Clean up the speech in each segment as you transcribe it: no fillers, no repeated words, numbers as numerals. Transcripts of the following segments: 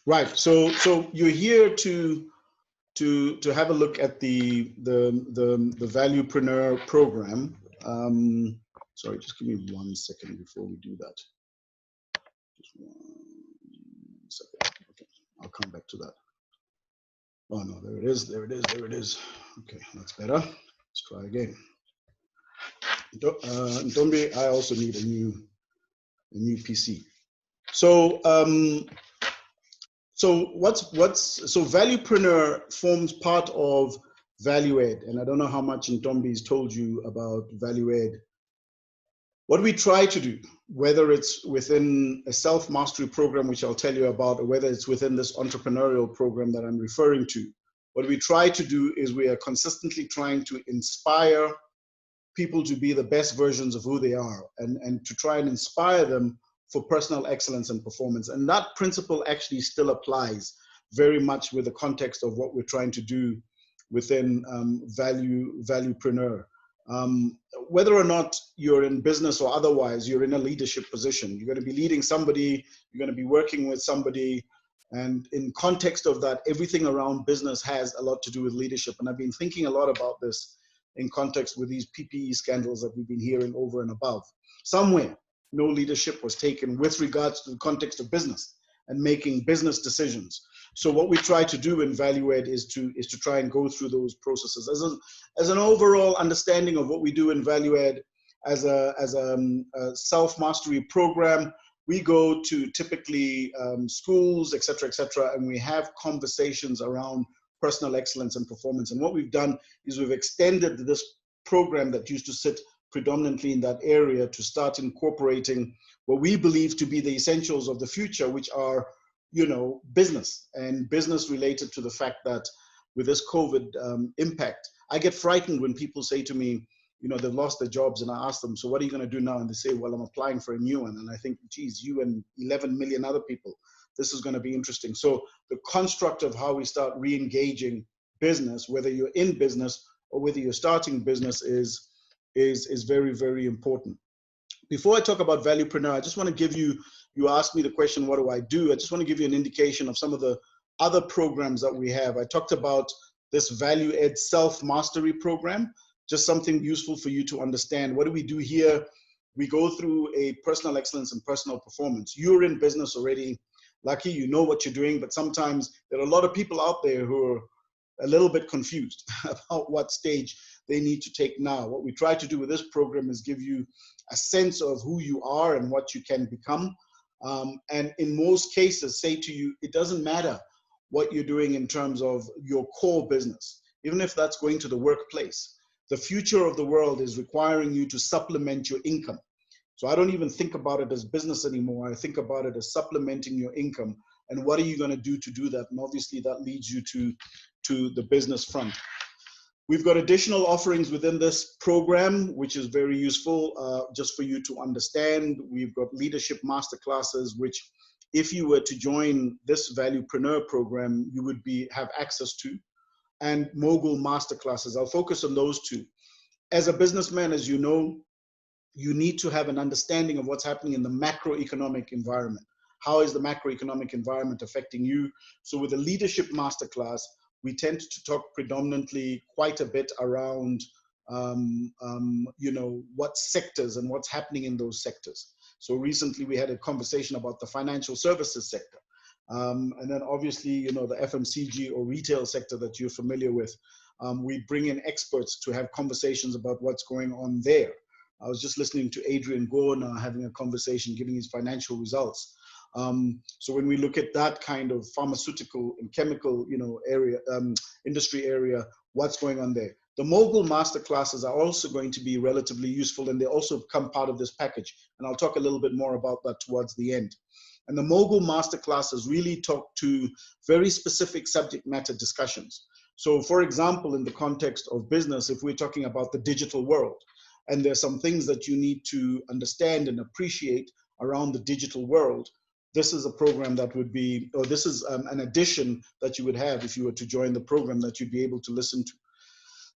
Right. So you're here to have a look at the Valuepreneur Program. Sorry, just give me 1 second before we do that. Just 1 second. Okay, I'll come back to that. Oh no, there it is. There it is. There it is. Okay, that's better. Let's try again. Ntombi, I also need a new PC. So so Valuepreneur forms part of ValueEd, and I don't know how much Ntombi's told you about ValueEd. What we try to do, whether it's within a self-mastery program, which I'll tell you about, or whether it's within this entrepreneurial program that I'm referring to, what we try to do is we are consistently trying to inspire people to be the best versions of who they are, and to try and inspire them for personal excellence and performance. And that principle actually still applies very much with the context of what we're trying to do within Valuepreneur. Whether or not you're in business or otherwise, you're in a leadership position. You're going to be leading somebody, you're going to be working with somebody, and in context of that, everything around business has a lot to do with leadership. And I've been thinking a lot about this in context with these PPE scandals that we've been hearing over and above. Somewhere, no leadership was taken with regards to the context of business and making business decisions. So what we try to do in ValueEd is to try and go through those processes as an overall understanding of what we do in ValueEd as a self-mastery program. We go to typically schools, et cetera, and we have conversations around personal excellence and performance. And what we've done is we've extended this program that used to sit predominantly in that area to start incorporating what we believe to be the essentials of the future, which are, business, and business related to the fact that with this COVID impact, I get frightened when people say to me, they've lost their jobs, and I ask them, so what are you going to do now? And they say, well, I'm applying for a new one. And I think, geez, you and 11 million other people, this is going to be interesting. So the construct of how we start re-engaging business, whether you're in business or whether you're starting business, is very, very important. Before I talk about Valuepreneur, I just want to give you asked me the question, what do I do? I just want to give you an indication of some of the other programs that we have. I talked about this ValueEd self-mastery program, just something useful for you to understand. What do we do here? We go through a personal excellence and personal performance. You're in business already. Lucky, you know what you're doing, but sometimes there are a lot of people out there who are a little bit confused about what stage they need to take now. What we try to do with this program is give you a sense of who you are and what you can become. And in most cases, say to you, it doesn't matter what you're doing in terms of your core business, even if that's going to the workplace. The future of the world is requiring you to supplement your income. So I don't even think about it as business anymore. I think about it as supplementing your income. And what are you going to do that? And obviously that leads you to the business front. We've got additional offerings within this program, which is very useful just for you to understand. We've got leadership masterclasses, which if you were to join this Valuepreneur program, you would have access to, and mogul masterclasses. I'll focus on those two. As a businessman, as you know, you need to have an understanding of what's happening in the macroeconomic environment. How is the macroeconomic environment affecting you? So with the leadership masterclass, we tend to talk predominantly quite a bit around, what sectors and what's happening in those sectors. So recently we had a conversation about the financial services sector. And then obviously, the FMCG or retail sector that you're familiar with. We bring in experts to have conversations about what's going on there. I was just listening to Adrian Gorna having a conversation, giving his financial results. So when we look at that kind of pharmaceutical and chemical, area, industry area, what's going on there? The mogul masterclasses are also going to be relatively useful, and they also become part of this package. And I'll talk a little bit more about that towards the end. And the mogul masterclasses really talk to very specific subject matter discussions. So for example, in the context of business, if we're talking about the digital world, and there's some things that you need to understand and appreciate around the digital world, this is a program that would be, or this is an addition that you would have if you were to join the program that you'd be able to listen to.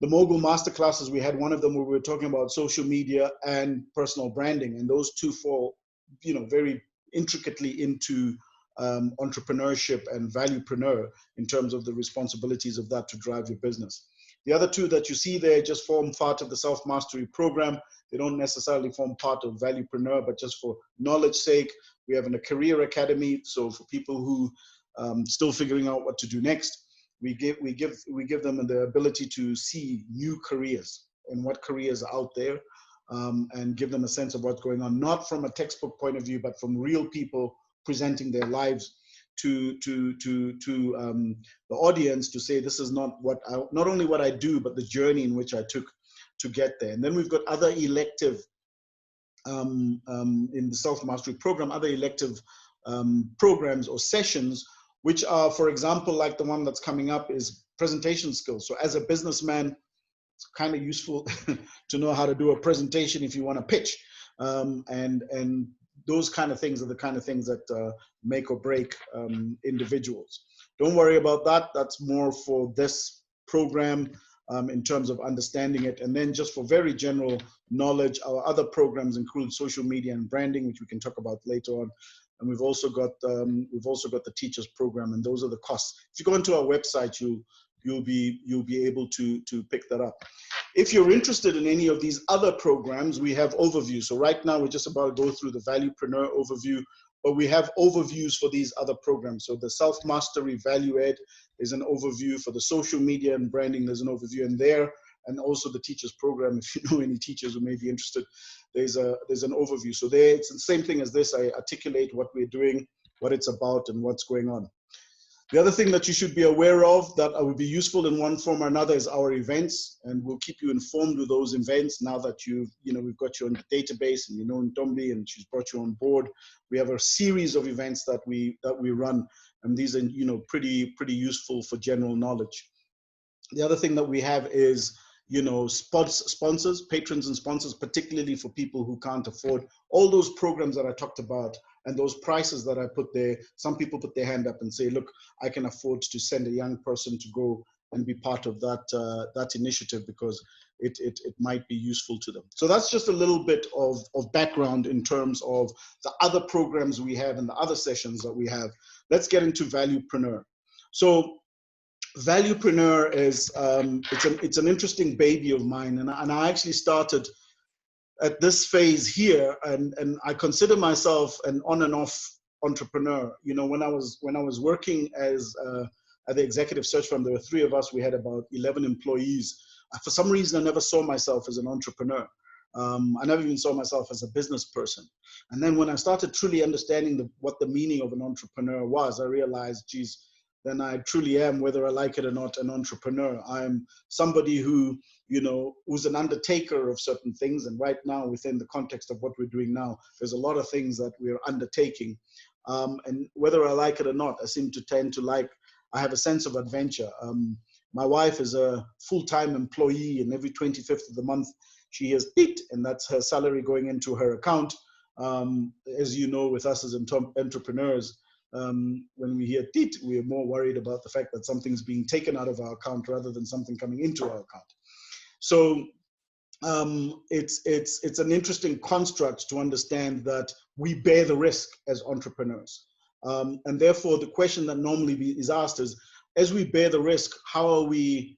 The mogul masterclasses, we had one of them where we were talking about social media and personal branding, and those two fall, very intricately into entrepreneurship and valuepreneur in terms of the responsibilities of that to drive your business. The other two that you see there just form part of the self-mastery program. They don't necessarily form part of Valuepreneur, but just for knowledge sake, we have a career academy. So for people who still figuring out what to do next, we give them the ability to see new careers and what careers are out there, and give them a sense of what's going on, not from a textbook point of view, but from real people presenting their lives to the audience, to say this is not only what I do, but the journey in which I took to get there. And then we've got other elective in the self-mastery program, other elective programs or sessions, which are, for example, like the one that's coming up is presentation skills. So as a businessman, it's kind of useful to know how to do a presentation if you want to pitch, and those kind of things are the kind of things that make or break individuals. Don't worry about that. That's more for this program in terms of understanding it. And then just for very general knowledge, our other programs include social media and branding, which we can talk about later on. And we've also got the teachers program, and those are the costs. If you go into our website, you'll be able to pick that up. If you're interested in any of these other programs, we have overviews. So right now we're just about to go through the Valuepreneur overview, but we have overviews for these other programs. So the self-mastery value ed is an overview. For the social media and branding, there's an overview in there. And also the teachers program, if you know any teachers who may be interested, there's an overview. So there, it's the same thing as this. I articulate what we're doing, what it's about, and what's going on. The other thing that you should be aware of that would be useful in one form or another is our events, and we'll keep you informed with those events now that we've got you on the database, and you know Ntombi, and she's brought you on board. We have a series of events that we run, and these are pretty useful for general knowledge. The other thing that we have is sponsors, patrons and sponsors, particularly for people who can't afford all those programs that I talked about and those prices that I put there. Some people put their hand up and say, look, I can afford to send a young person to go and be part of that initiative because it might be useful to them. So that's just a little bit of background in terms of the other programs we have and the other sessions that we have. Let's get into Valuepreneur. So Valuepreneur is it's an interesting baby of mine, and I actually started at this phase here, and I consider myself an on and off entrepreneur. When I was working as at the executive search firm, there were 3 of us. We had about 11 employees. For some reason, I never saw myself as an entrepreneur. I never even saw myself as a business person. And then when I started truly understanding what the meaning of an entrepreneur was, I realized, geez, then I truly am, whether I like it or not, an entrepreneur. I'm somebody who, who's an undertaker of certain things. And right now, within the context of what we're doing now, there's a lot of things that we're undertaking. And whether I like it or not, I seem to tend to like, I have a sense of adventure. My wife is a full-time employee, and every 25th of the month, she has it, and that's her salary going into her account. As you know, with us as entrepreneurs, when we hear "tit," we are more worried about the fact that something's being taken out of our account rather than something coming into our account. So it's an interesting construct to understand that we bear the risk as entrepreneurs, and therefore the question that normally is asked is, as we bear the risk, how are we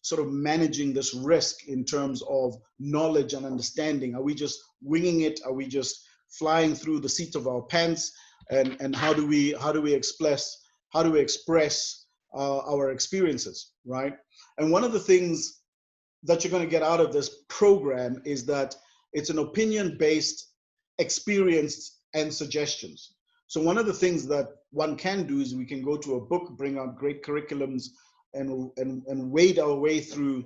sort of managing this risk in terms of knowledge and understanding? Are we just winging it? Are we just flying through the seat of our pants? And how do we express our experiences, right? And one of the things that you're going to get out of this program is that it's an opinion-based experience and suggestions. So one of the things that one can do is we can go to a book, bring out great curriculums, and wade our way through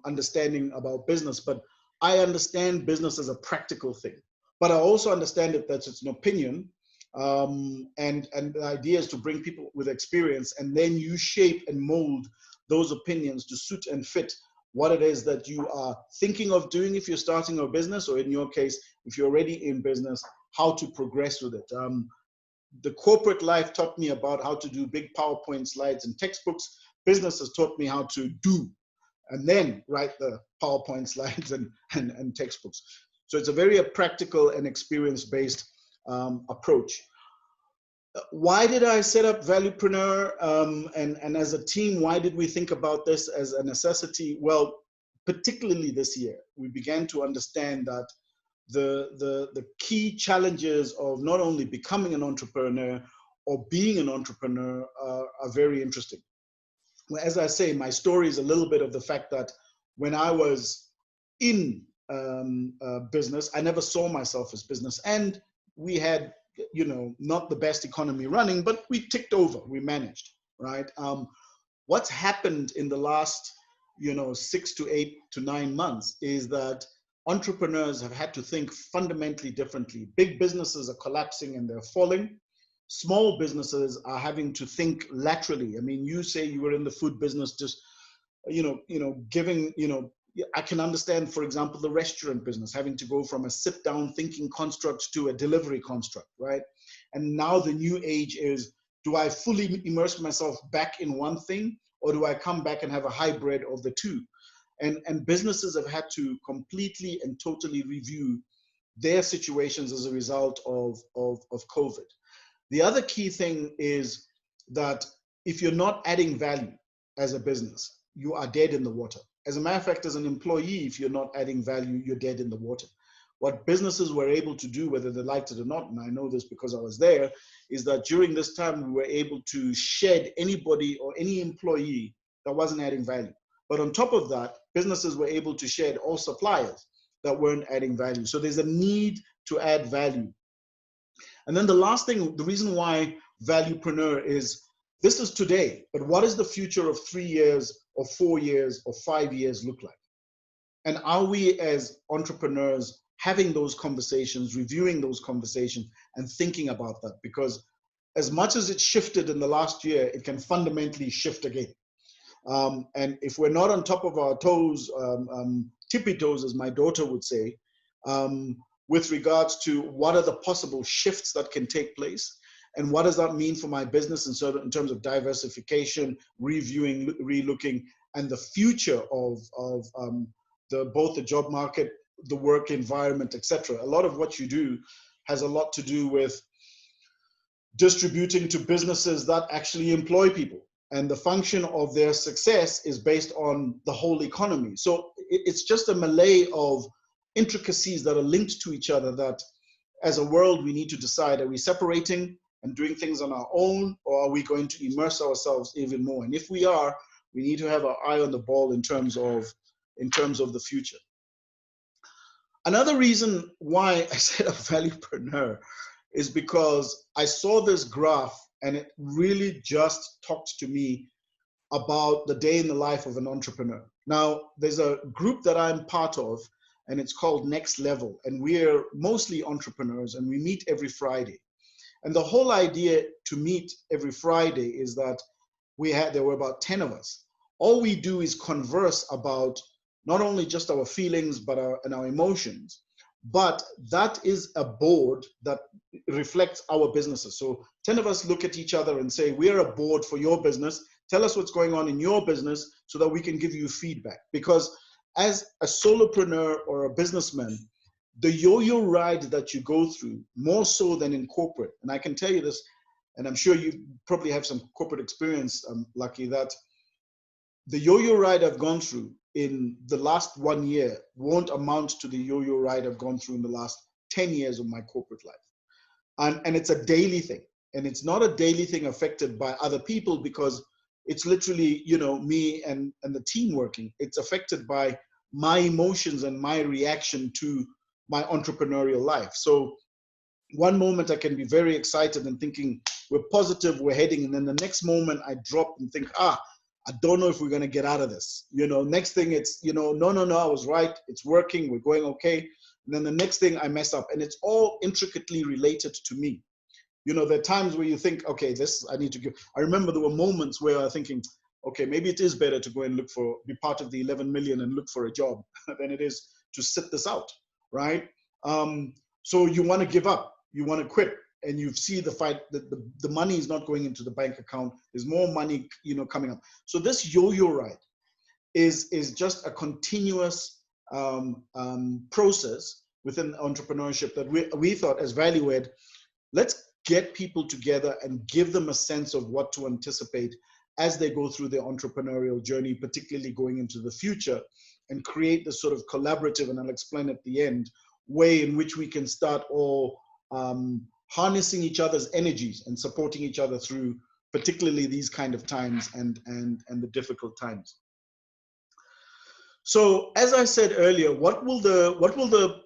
understanding about business. But I understand business as a practical thing. But I also understand that it's an opinion, and the idea is to bring people with experience, and then you shape and mold those opinions to suit and fit what it is that you are thinking of doing if you're starting a business, or in your case, if you're already in business, how to progress with it. The corporate life taught me about how to do big PowerPoint slides and textbooks. Business has taught me how to do and then write the PowerPoint slides and textbooks. So it's a very practical and experience-based approach. Why did I set up Valuepreneur? And as a team, why did we think about this as a necessity? Well, particularly this year, we began to understand that the key challenges of not only becoming an entrepreneur or being an entrepreneur are very interesting. As I say, my story is a little bit of the fact that when I was in business, I never saw myself as business, and we had, not the best economy running, but we ticked over, we managed, right? What's happened in the last, 6 to 8 to 9 months is that entrepreneurs have had to think fundamentally differently. Big businesses are collapsing and they're falling. Small businesses are having to think laterally. I mean, you say you were in the food business, just, giving, I can understand, for example, the restaurant business having to go from a sit-down thinking construct to a delivery construct, right? And now the new age is, do I fully immerse myself back in one thing, or do I come back and have a hybrid of the two? And businesses have had to completely and totally review their situations as a result of COVID. The other key thing is that if you're not adding value as a business, you are dead in the water. As a matter of fact, as an employee, if you're not adding value, you're dead in the water. What businesses were able to do, whether they liked it or not, and I know this because I was there, is that during this time, we were able to shed anybody or any employee that wasn't adding value. But on top of that, businesses were able to shed all suppliers that weren't adding value. So there's a need to add value. And then the last thing, the reason why Valuepreneur is, this is today, but what does the future of 3 years or 4 years or 5 years look like? And are we as entrepreneurs having those conversations, reviewing those conversations and thinking about that? Because as much as it shifted in the last year, it can fundamentally shift again. And if we're not on top of our toes, tippy toes, as my daughter would say, with regards to what are the possible shifts that can take place, and what does that mean for my business in terms of diversification, reviewing, relooking, and the future of both the job market, the work environment, etc. A lot of what you do has a lot to do with distributing to businesses that actually employ people. And the function of their success is based on the whole economy. So it's just a melee of intricacies that are linked to each other that as a world we need to decide, are we separating and doing things on our own, or are we going to immerse ourselves even more? And if we are, we need to have our eye on the ball in terms of the future. Another reason why I set up Valuepreneur is because I saw this graph and it really just talked to me about the day in the life of an entrepreneur. Now, there's a group that I'm part of, and it's called Next Level, and we're mostly entrepreneurs, and we meet every Friday. And the whole idea to meet every Friday is that there were about 10 of us. All we do is converse about not only just our feelings, but our emotions. But that is a board that reflects our businesses. So 10 of us look at each other and say, we're a board for your business. Tell us what's going on in your business so that we can give you feedback. Because as a solopreneur or a businessman, the yo-yo ride that you go through, more so than in corporate, and I can tell you this, and I'm sure you probably have some corporate experience, Lucky, that the yo-yo ride I've gone through in the last 1 year won't amount to the yo-yo ride I've gone through in the last 10 years of my corporate life. And it's a daily thing. And it's not a daily thing affected by other people, because it's literally, me and the team working. It's affected by my emotions and my reaction to my entrepreneurial life. So one moment I can be very excited and thinking we're positive, we're heading, and then the next moment I drop and think, I don't know if we're going to get out of this. Next thing it's, no, I was right. It's working. We're going okay. And then the next thing I mess up, and it's all intricately related to me. There are times where you think, okay, this I need to give. I remember there were moments where I'm thinking, okay, maybe it is better to go and be part of the 11 million and look for a job than it is to sit this out, right? So you want to give up, you want to quit, and you see the fight that the money is not going into the bank account. There's more money, coming up. So this yo-yo ride is just a continuous process within entrepreneurship that we thought as Valued, let's get people together and give them a sense of what to anticipate as they go through their entrepreneurial journey, particularly going into the future, and create this sort of collaborative, and I'll explain at the end, way in which we can start all harnessing each other's energies and supporting each other through particularly these kind of times and the difficult times. So as I said earlier, what will the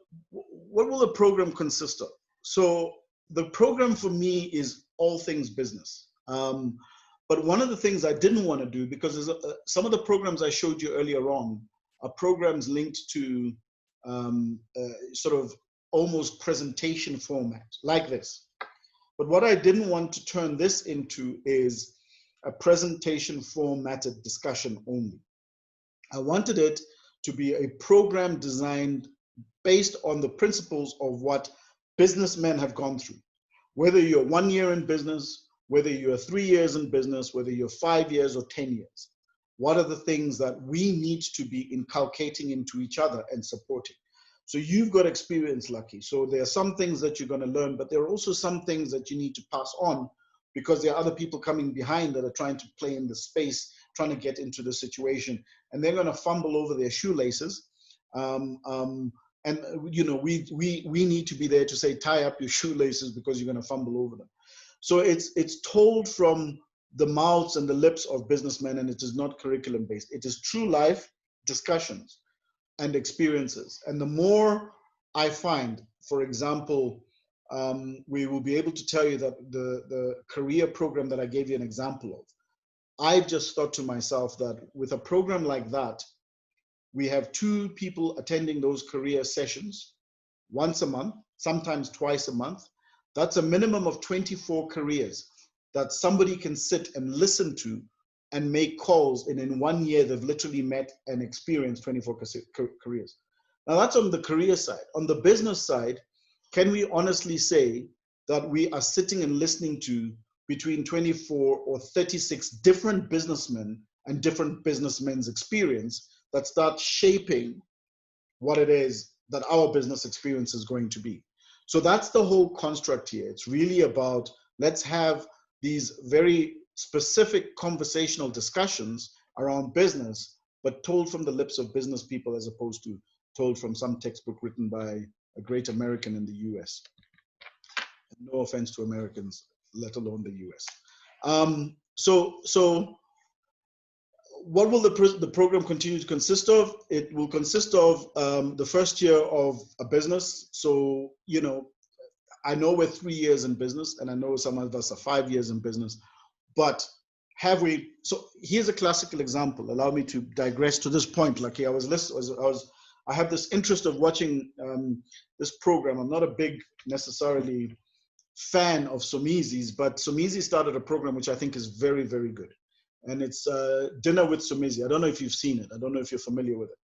program consist of? So the program for me is all things business. But one of the things I didn't want to do, because some of the programs I showed you earlier on are programs linked to sort of almost presentation format like this. But what I didn't want to turn this into is a presentation formatted discussion only. I wanted it to be a program designed based on the principles of what businessmen have gone through. Whether you're 1 year in business, whether you're 3 years in business, whether you're 5 years or 10 years, what are the things that we need to be inculcating into each other and supporting? So you've got experience, Lucky. So there are some things that you're going to learn, but there are also some things that you need to pass on, because there are other people coming behind that are trying to play in the space, trying to get into the situation, and they're going to fumble over their shoelaces. And you know, we need to be there to say, tie up your shoelaces, because you're going to fumble over them. So it's told from the mouths and the lips of businessmen, and it is not curriculum based. It is true life discussions and experiences. And the more I find, for example, we will be able to tell you that the career program that I gave you an example of, I just thought to myself that with a program like that, we have 2 people attending those career sessions once a month, sometimes twice a month. That's a minimum of 24 careers that somebody can sit and listen to and make calls. And in 1 year, they've literally met and experienced 24 careers. Now that's on the career side. On the business side, can we honestly say that we are sitting and listening to between 24 or 36 different businessmen and different businessmen's experience that start shaping what it is that our business experience is going to be? So that's the whole construct here. It's really about, let's have these very specific conversational discussions around business, but told from the lips of business people, as opposed to told from some textbook written by a great American in the US. No offense to Americans, let alone the US. So what will the program continue to consist of? It will consist of the first year of a business. So, you know, I know we're 3 years in business, and I know some of us are 5 years in business, but have we? So here's a classical example. Allow me to digress to this point. Lucky, I have this interest of watching this program. I'm not a big necessarily fan of Sumizi's, but Sumizi started a program which I think is very, very good. And it's Dinner with Sumizi. I don't know if you've seen it. I don't know if you're familiar with it.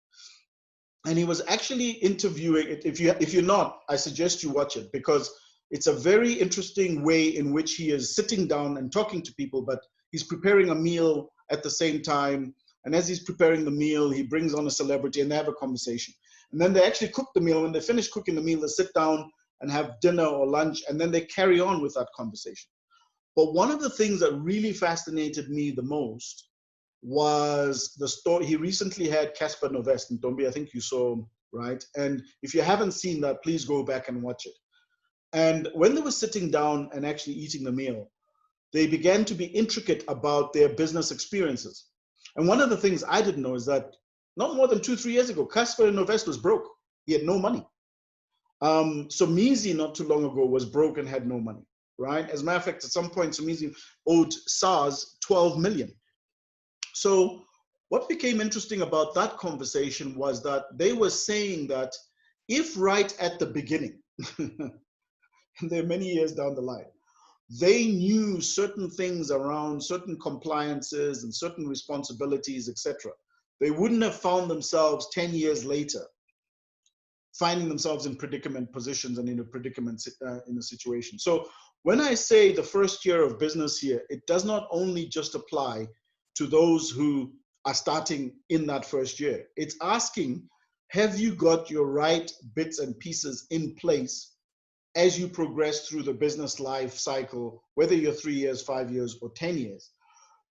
And he was actually interviewing it. If you're not, I suggest you watch it, because it's a very interesting way in which he is sitting down and talking to people, but he's preparing a meal at the same time. And as he's preparing the meal, he brings on a celebrity and they have a conversation. And then they actually cook the meal. When they finish cooking the meal, they sit down and have dinner or lunch, and then they carry on with that conversation. But one of the things that really fascinated me the most was the story. He recently had Casper Novest and Tombi, I think you saw, right? And if you haven't seen that, please go back and watch it. And when they were sitting down and actually eating the meal, they began to be intricate about their business experiences. And one of the things I didn't know is that not more than 2-3 years ago, Casper Novest was broke. He had no money. Sumizi not too long ago was broke and had no money, right? As a matter of fact, at some point, Sumizi owed SARS 12 million. So what became interesting about that conversation was that they were saying that if right at the beginning, and they're many years down the line, they knew certain things around certain compliances and certain responsibilities, etc., they wouldn't have found themselves 10 years later finding themselves in predicament positions and in a predicament in a situation. So when I say the first year of business here, it does not only just apply to those who are starting in that first year. It's asking, have you got your right bits and pieces in place as you progress through the business life cycle, whether you're 3 years, 5 years, or 10 years?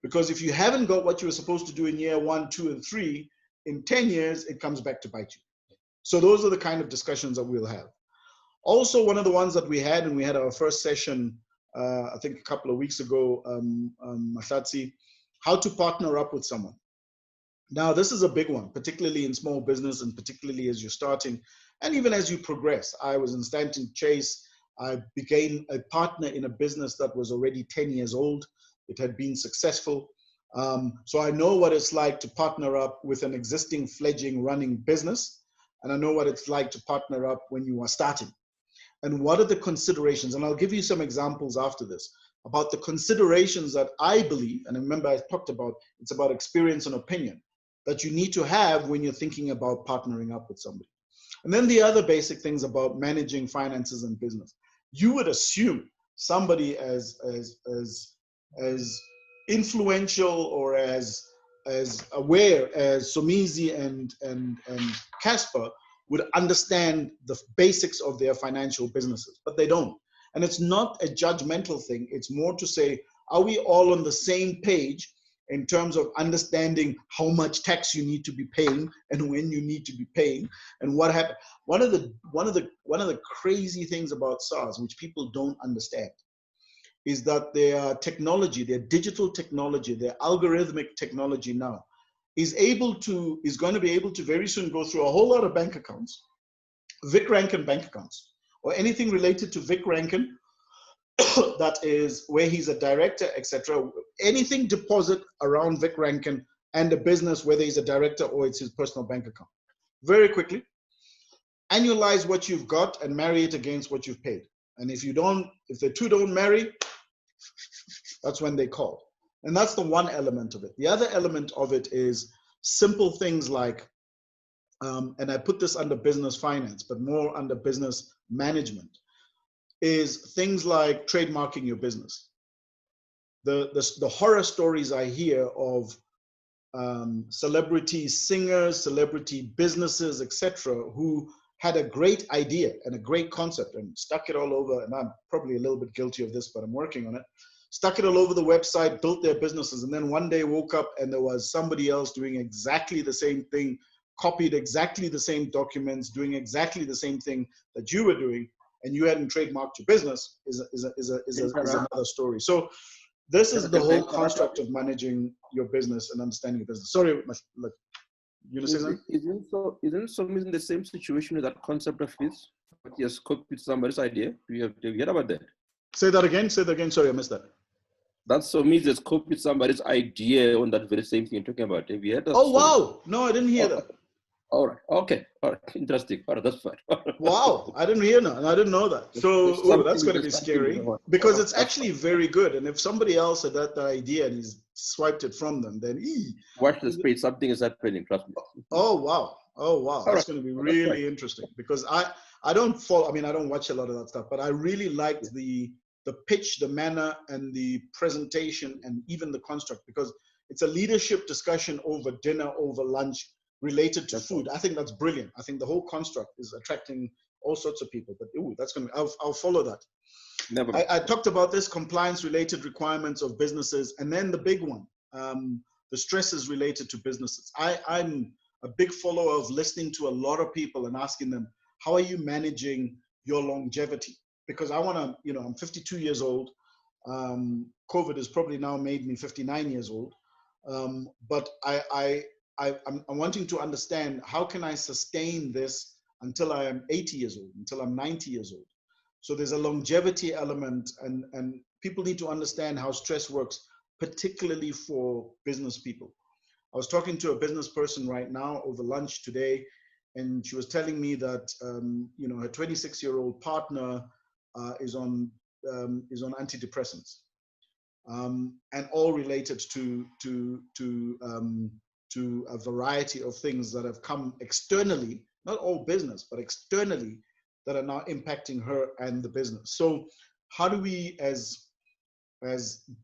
Because if you haven't got what you were supposed to do in year 1, 2, and 3, in 10 years, it comes back to bite you. So those are the kind of discussions that we'll have. Also, one of the ones that we had, and we had our first session, I think a couple of weeks ago, Mahlatsi, how to partner up with someone. Now, this is a big one, particularly in small business and particularly as you're starting and even as you progress. I was in Stanton Chase. I became a partner in a business that was already 10 years old. It had been successful. So I know what it's like to partner up with an existing fledgling running business. And I know what it's like to partner up when you are starting. And what are the considerations? And I'll give you some examples after this about the considerations that I believe, and remember I talked about, it's about experience and opinion, that you need to have when you're thinking about partnering up with somebody. And then the other basic things about managing finances and business. You would assume somebody as influential or as aware as Somizi and Casper would understand the basics of their financial businesses, but they don't. And it's not a judgmental thing. It's more to say, are we all on the same page in terms of understanding how much tax you need to be paying and when you need to be paying and what happened? One of the crazy things about SARS, which people don't understand, is that their technology, their digital technology, their algorithmic technology now is going to be able to very soon go through a whole lot of bank accounts, Vic Rankin bank accounts, or anything related to Vic Rankin, that is where he's a director, etc. Anything deposit around Vic Rankin and a business, whether he's a director or it's his personal bank account. Very quickly, annualize what you've got and marry it against what you've paid. And if the two don't marry, that's when they call. And that's the one element of it. The other element of it is simple things like, and I put this under business finance, but more under business management, is things like trademarking your business. The horror stories I hear of celebrity singers, celebrity businesses, etc., who had a great idea and a great concept and stuck it all over, and I'm probably a little bit guilty of this, but I'm working on it, stuck it all over the website, built their businesses, and then one day woke up and there was somebody else doing exactly the same thing, copied exactly the same documents, doing exactly the same thing that you were doing, and you hadn't trademarked your business, is another story. So this is the whole construct of managing your business and understanding your business. Sorry, look, you say something? Isn't Sumi in the same situation with that concept of his? But he has copied somebody's idea. Do you hear about that? Say that again. Sorry, I missed that. That's Sumi just copied somebody's idea on that very same thing you're talking about. Have you heard that? Oh, wow. No, I didn't hear that. All right. Okay. All right. Interesting. All right. That's fine. Wow. I didn't hear that. And I didn't know that. So that's going to be scary because it's actually very good. And if somebody else had that idea and he's swiped it from them, then watch the space. Something is happening. Trust me. Oh, wow. Oh, wow. That's going to be really interesting because I don't follow. I mean, I don't watch a lot of that stuff, but I really liked the pitch, the manner, and the presentation, and even the construct, because it's a leadership discussion over dinner, over lunch, related to food. I think that's brilliant. I think the whole construct is attracting all sorts of people. But that's going to. I'll follow that. I talked about this compliance-related requirements of businesses, and then the big one, the stresses related to businesses. I'm a big follower of listening to a lot of people and asking them, how are you managing your longevity? Because I want to, I'm 52 years old. COVID has probably now made me 59 years old. But I'm wanting to understand, how can I sustain this until I am 80 years old, until I'm 90 years old? So there's a longevity element, and people need to understand how stress works, particularly for business people. I was talking to a business person right now over lunch today, and she was telling me that her 26-year-old partner is on antidepressants, and all related to a variety of things that have come externally, not all business, but externally, that are now impacting her and the business. So how do we, as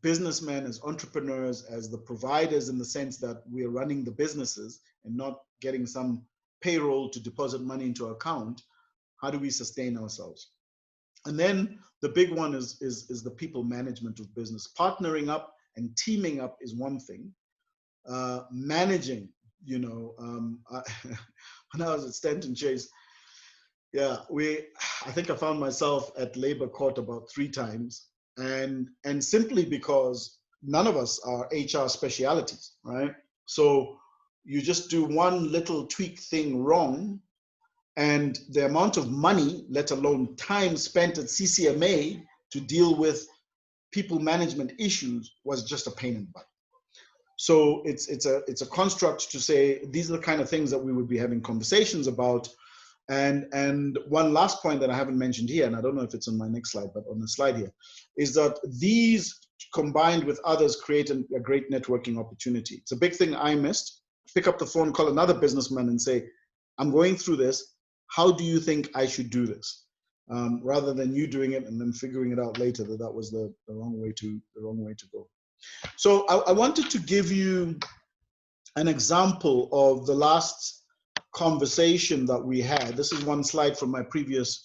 businessmen, as entrepreneurs, as the providers, in the sense that we're running the businesses and not getting some payroll to deposit money into our account, how do we sustain ourselves? And then the big one is the people management of business. Partnering up and teaming up is one thing. Managing, you know, when I was at Stanton Chase, yeah, I think I found myself at labor court about 3 times, and simply because none of us are HR specialities, right? So you just do one little tweak thing wrong, and the amount of money, let alone time spent at CCMA to deal with people management issues was just a pain in the butt. So it's a construct to say these are the kind of things that we would be having conversations about. And one last point that I haven't mentioned here, and I don't know if it's on my next slide, but on the slide here, is that these combined with others create a great networking opportunity. It's a big thing I missed. Pick up the phone, call another businessman and say, I'm going through this. How do you think I should do this? Rather than you doing it and then figuring it out later that was the wrong way to go. So I wanted to give you an example of the last conversation that we had. This is one slide from my previous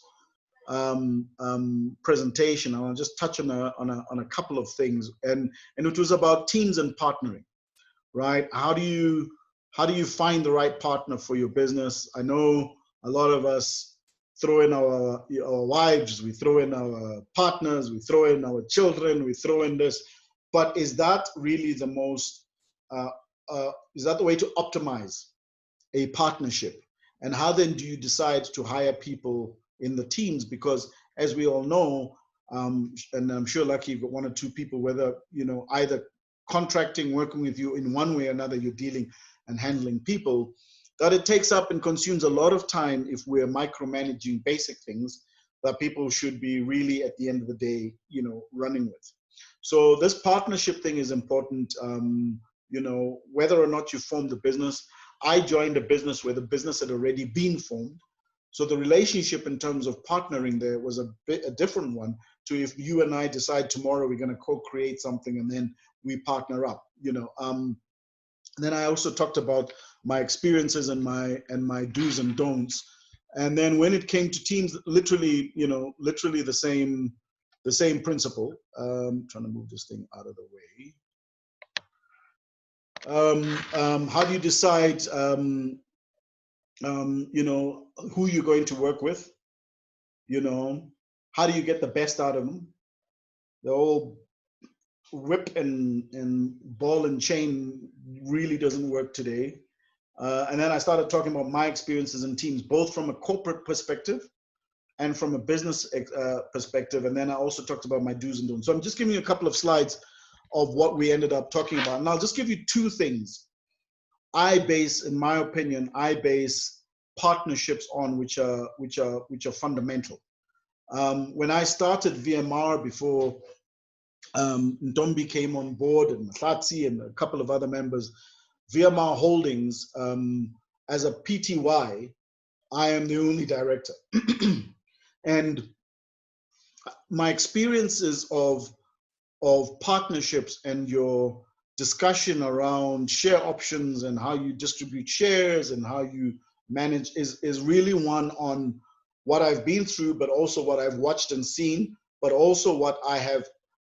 presentation. I'll just touch on a couple of things, and it was about teams and partnering, right? How do you find the right partner for your business? I know a lot of us throw in our wives, we throw in our partners, we throw in our children, we throw in this, but is that really the most, is that the way to optimize a partnership? And how then do you decide to hire people in the teams? Because as we all know, and I'm sure Lucky, you've got 1 or 2 people, whether, you know, either contracting, working with you in one way or another, you're dealing and handling people, that it takes up and consumes a lot of time if we're micromanaging basic things that people should be really at the end of the day, you know, running with. So this partnership thing is important. You know, whether or not you formed a business, I joined a business where the business had already been formed. So the relationship in terms of partnering there was a different one to if you and I decide tomorrow we're going to co-create something and then we partner up, you know. Then I also talked about my experiences and my do's and don'ts. And then when it came to teams, literally, you know, literally the same principle. Trying to move this thing out of the way. How do you decide, you know, who you're going to work with? You know, how do you get the best out of them? The whole whip and ball and chain really doesn't work today. And then I started talking about my experiences in teams, both from a corporate perspective and from a business perspective. And then I also talked about my do's and don'ts. So I'm just giving you a couple of slides of what we ended up talking about. And I'll just give you 2 things. In my opinion, I base partnerships on which are fundamental. When I started VMR before Ntombi came on board and Matlatsi and a couple of other members, VMR Holdings, as a PTY, I am the only director. And my experiences of partnerships and your discussion around share options and how you distribute shares and how you manage is really one on what I've been through, but also what I've watched and seen, but also what I have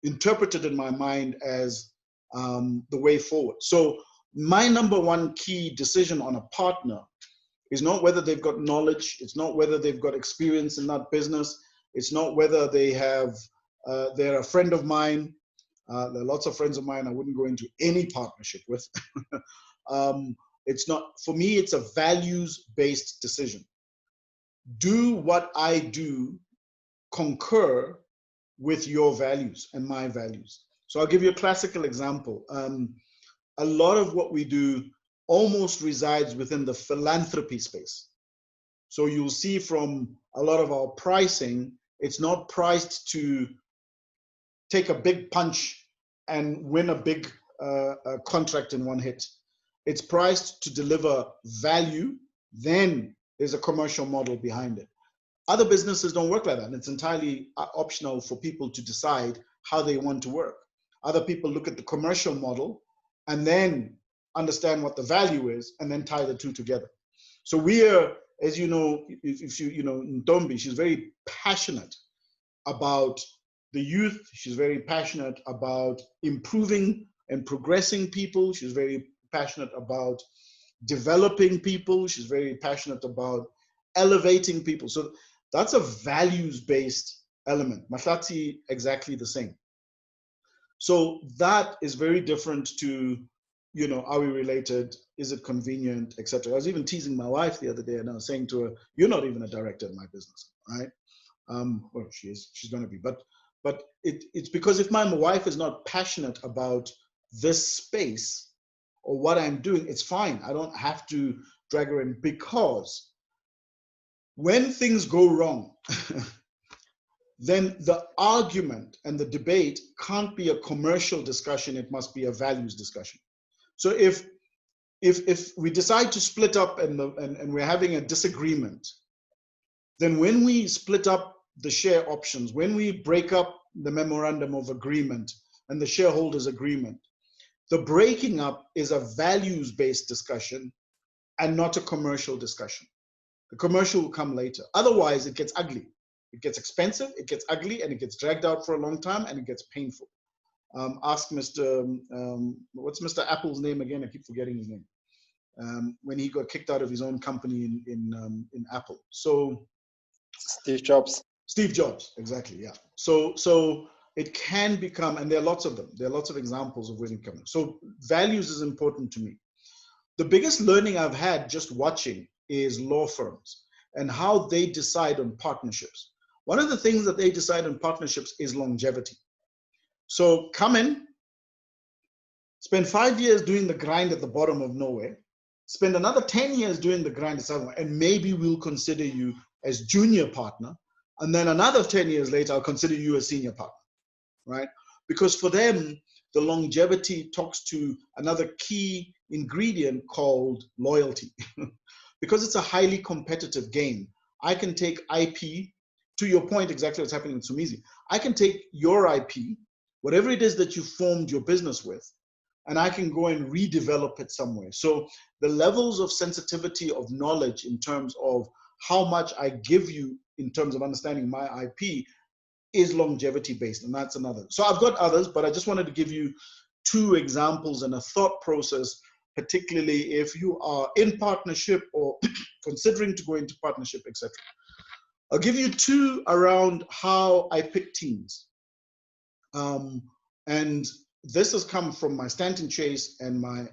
interpreted in my mind as the way forward. So my number 1 key decision on a partner is not whether they've got knowledge, it's not whether they've got experience in that business, it's not whether they have, they're a friend of mine. There are lots of friends of mine I wouldn't go into any partnership with. It's not, for me, it's a values-based decision. Do what I do concur with your values and my values? So I'll give you a classical example. A lot of what we do almost resides within the philanthropy space. So you'll see from a lot of our pricing, it's not priced to take a big punch and win a big contract in one hit. It's priced to deliver value, then there's a commercial model behind it. Other businesses don't work like that, and it's entirely optional for people to decide how they want to work. Other people look at the commercial model and then understand what the value is and then tie the 2 together. So we are, as you know, if you know, Ntombi, she's very passionate about the youth. She's very passionate about improving and progressing people. She's very passionate about developing people. She's very passionate about elevating people. So that's a values-based element. Mahlati, exactly the same. So that is very different to, you know, are we related? Is it convenient, etc. I was even teasing my wife the other day, and I was saying to her, "You're not even a director in my business, right?" Well, she's going to be, but it's because if my wife is not passionate about this space or what I'm doing, it's fine. I don't have to drag her in, because when things go wrong, then the argument and the debate can't be a commercial discussion. It must be a values discussion. So if we decide to split up and we're having a disagreement, then when we split up the share options, when we break up the memorandum of agreement and the shareholders agreement, the breaking up is a values-based discussion and not a commercial discussion. The commercial will come later. Otherwise, it gets ugly. It gets expensive, it gets ugly, and it gets dragged out for a long time, and it gets painful. Ask Mr. What's Mr. Apple's name again? I keep forgetting his name. When he got kicked out of his own company in Apple. So Steve Jobs. Steve Jobs, exactly, yeah. So it can become, and there are lots of them. There are lots of examples of when it comes. So values is important to me. The biggest learning I've had just watching is law firms and how they decide on partnerships. One of the things that they decide on partnerships is longevity. So come in, spend 5 years doing the grind at the bottom of nowhere, spend another 10 years doing the grind at somewhere, and maybe we'll consider you as junior partner. And then another 10 years later, I'll consider you a senior partner, right? Because for them, the longevity talks to another key ingredient called loyalty. Because it's a highly competitive game. I can take IP, to your point, exactly what's happening in Sumizi. I can take your IP, whatever it is that you formed your business with, and I can go and redevelop it somewhere. So the levels of sensitivity of knowledge in terms of how much I give you in terms of understanding my IP is longevity based, and that's another. So I've got others, but I just wanted to give you 2 examples and a thought process, particularly if you are in partnership or considering to go into partnership, etc. I'll give you 2 around how I pick teams. And this has come from my Stanton Chase and my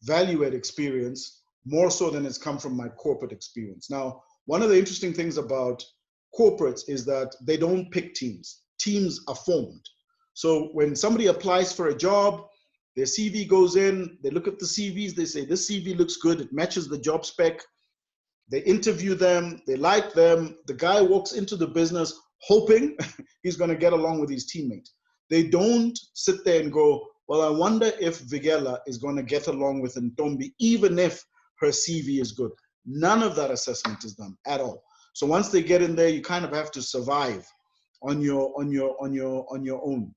Valued experience, more so than it's come from my corporate experience. Now, one of the interesting things about corporates is that they don't pick teams. Teams are formed. So when somebody applies for a job, their CV goes in, they look at the CVs, they say, this CV looks good, it matches the job spec. They interview them, they like them. The guy walks into the business hoping he's going to get along with his teammates. They don't sit there and go, well, I wonder if Vigela is going to get along with Ntombi, even if her CV is good. None of that assessment is done at all. So once they get in there, you kind of have to survive on your own.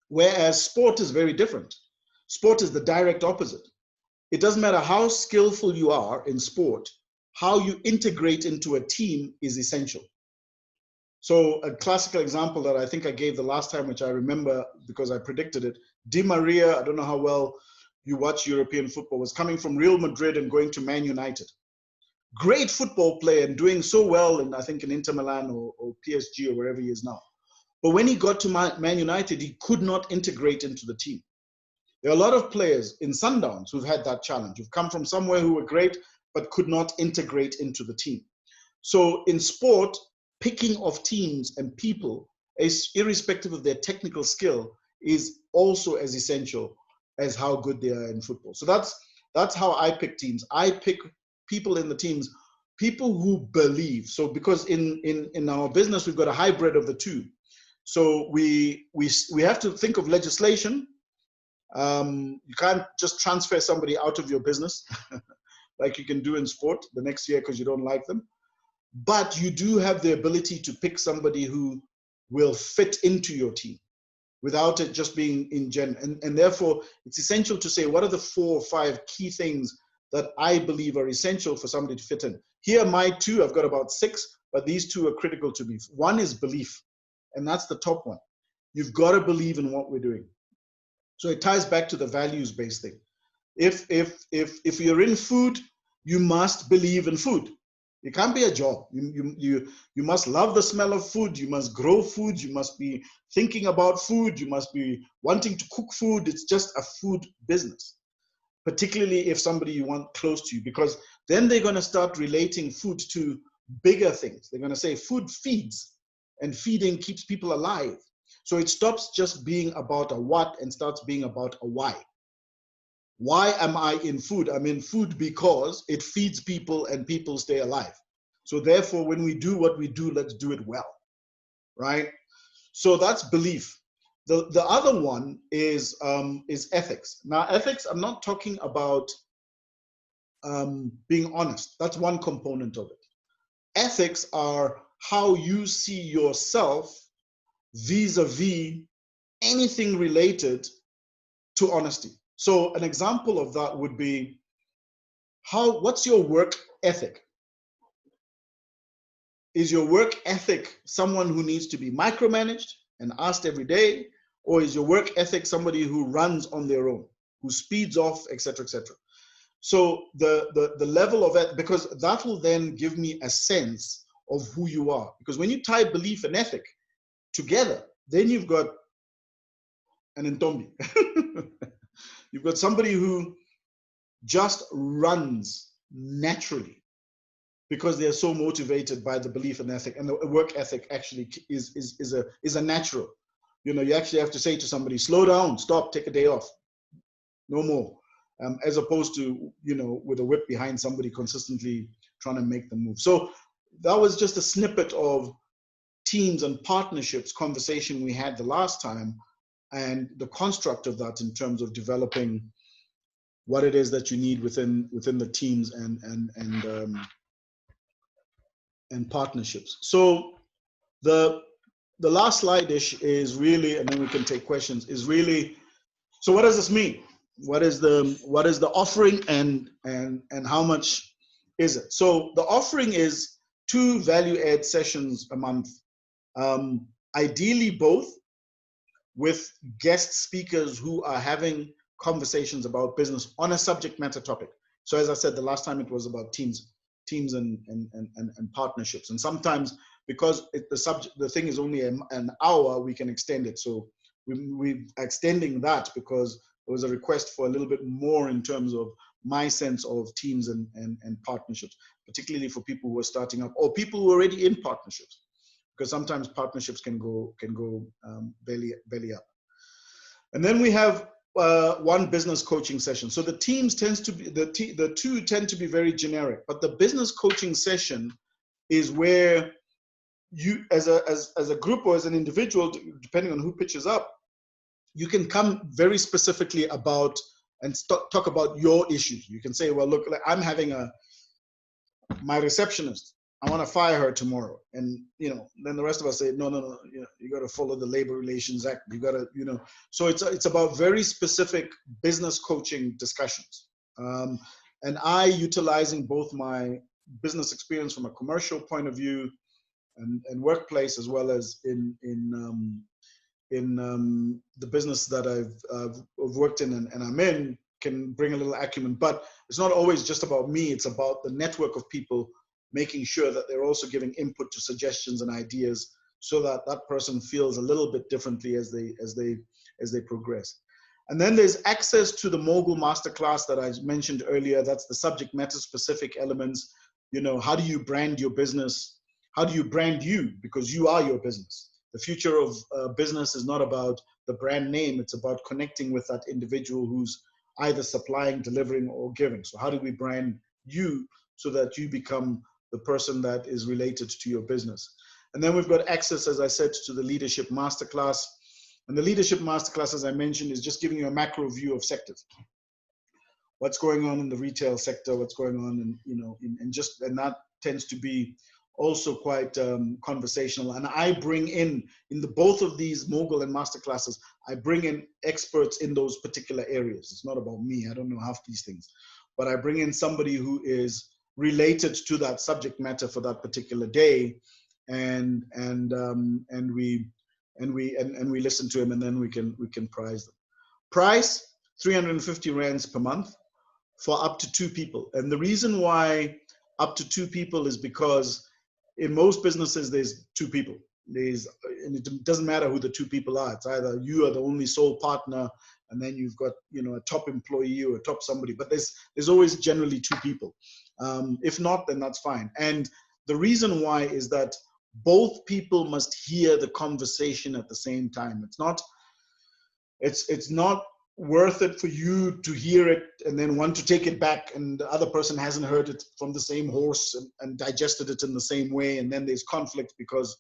Whereas sport is very different. Sport is the direct opposite. It doesn't matter how skillful you are in sport, how you integrate into a team is essential. So a classical example that I think I gave the last time, which I remember because I predicted it, Di Maria, I don't know how well you watch European football, was coming from Real Madrid and going to Man United. Great football player and doing so well, and I think in Inter Milan or PSG or wherever he is now. But when he got to Man United, he could not integrate into the team. There are a lot of players in Sundowns who've had that challenge, who've come from somewhere who were great, but could not integrate into the team. So in sport, picking of teams and people, irrespective of their technical skill, is also as essential as how good they are in football. So that's how I pick teams. I pick people in the teams, people who believe. So because in our business, we've got a hybrid of the two. So we have to think of legislation. You can't just transfer somebody out of your business like you can do in sport the next year because you don't like them. But you do have the ability to pick somebody who will fit into your team without it just being in general. And therefore, it's essential to say, what are the 4 or 5 key things that I believe are essential for somebody to fit in. Here are my two. I've got about 6, but these 2 are critical to me. One is belief, and that's the top one. You've got to believe in what we're doing. So it ties back to the values-based thing. If you're in food, you must believe in food. It can't be a job. You must love the smell of food. You must grow food. You must be thinking about food. You must be wanting to cook food. It's just a food business, particularly if somebody you want close to you, because then they're going to start relating food to bigger things. They're going to say food feeds, and feeding keeps people alive. So it stops just being about a what and starts being about a why. Why am I in food? I'm in food because it feeds people and people stay alive. So therefore, when we do what we do, let's do it well, right? So that's belief. The other one is ethics. Now, ethics, I'm not talking about being honest. That's one component of it. Ethics are how you see yourself vis-a-vis anything related to honesty. So an example of that would be, what's your work ethic? Is your work ethic someone who needs to be micromanaged and asked every day? Or is your work ethic somebody who runs on their own, who speeds off, etc., etc.? So the level of it, because that will then give me a sense of who you are. Because when you tie belief and ethic together, then you've got an Ntombi. You've got somebody who just runs naturally because they're so motivated by the belief and ethic, and the work ethic actually is a natural. You know, you actually have to say to somebody, slow down, stop, take a day off, no more, as opposed to, you know, with a whip behind somebody consistently trying to make them move. So that was just a snippet of teams and partnerships conversation we had the last time, and the construct of that in terms of developing what it is that you need within the teams and partnerships. So the last slide is really, and then we can take questions, is really, so what does this mean? What is the offering, and how much is it? So the offering is 2 value add sessions a month, ideally both with guest speakers who are having conversations about business on a subject matter topic. So as I said, the last time it was about teams and partnerships. And sometimes because the thing is only an hour, we can extend it. So we're extending that because there was a request for a little bit more in terms of my sense of teams and partnerships, particularly for people who are starting up or people who are already in partnerships, because sometimes partnerships can go belly up. And then we have one business coaching session. So the teams tends to be, the 2 tend to be very generic, but the business coaching session is where you, as a group or as an individual, depending on who pitches up, you can come very specifically about and talk about your issues. You can say, well, look, I'm having my receptionist, I want to fire her tomorrow. And, you know, then the rest of us say, no, you got to follow the Labor Relations Act. You got to, you know, so it's about very specific business coaching discussions. And I, utilizing both my business experience from a commercial point of view and workplace, as well as in the business that I've worked in and I'm in, can bring a little acumen. But it's not always just about me. It's about the network of people, making sure that they're also giving input to suggestions and ideas, so that that person feels a little bit differently as they progress. And then there's access to the Mogul Masterclass that I mentioned earlier. That's the subject matter specific elements. You know, how do you brand your business? How do you brand you? Because you are your business. The future of business is not about the brand name. It's about connecting with that individual who's either supplying, delivering, or giving. So how do we brand you so that you become the person that is related to your business? And then we've got access, as I said, to the Leadership Masterclass. And the Leadership Masterclass, as I mentioned, is just giving you a macro view of sectors. What's going on in the retail sector, what's going on in, you know, and that tends to be also quite conversational. And I bring in both of these Mogul and Masterclasses, I bring in experts in those particular areas. It's not about me. I don't know half these things. but I bring in somebody who is related to that subject matter for that particular day, and we listen to him, and then we can prize them. Price 350 rands per month for up to 2 people. And the reason why up to 2 people is because in most businesses there's 2 people. And it doesn't matter who the 2 people are. It's either you are the only sole partner, and then you've got, you know, a top employee or a top somebody. But there's always generally 2 people. If not, then that's fine. And the reason why is that both people must hear the conversation at the same time. It's not worth it for you to hear it and then want to take it back, and the other person hasn't heard it from the same horse and digested it in the same way, and then there's conflict because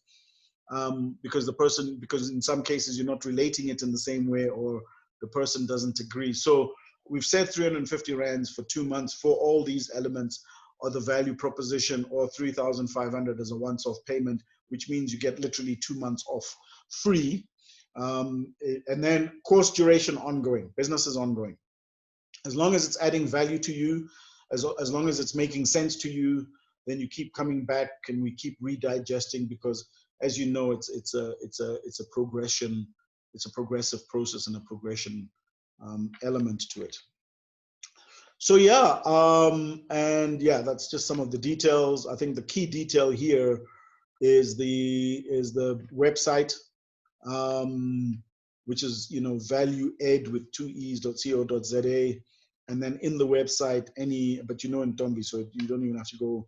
in some cases you're not relating it in the same way, or the person doesn't agree. So we've said 350 rands for 2 months for all these elements of the value proposition, or 3,500 as a once-off payment, which means you get literally 2 months off free. And then course duration ongoing, business is ongoing. As long as it's adding value to you, as long as it's making sense to you, then you keep coming back and we keep redigesting, because as you know, it's a progression, it's a progressive process and a progression element to it. So yeah, and yeah, that's just some of the details. I think the key detail here is the website, which is, you know, valued with 2 e's.co.za, and then in the website but you know, in Ntombi, so you don't even have to go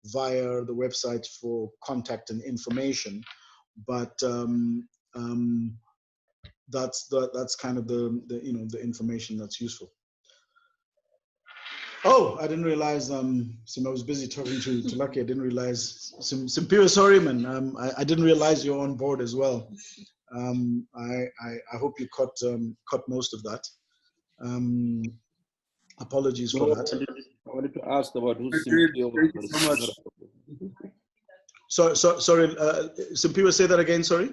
via the website for contact and information, but that's kind of the you know, the information that's useful. Oh, I didn't realize, Sumi, I was busy talking to Lucky. I didn't realize, Simpiwe, sorry, man. I didn't realize you're on board as well. I hope you caught most of that. Apologies for that. I wanted to ask about who's Simpiwe. Thank you so much. Sorry, Simpiwe, say that again, sorry?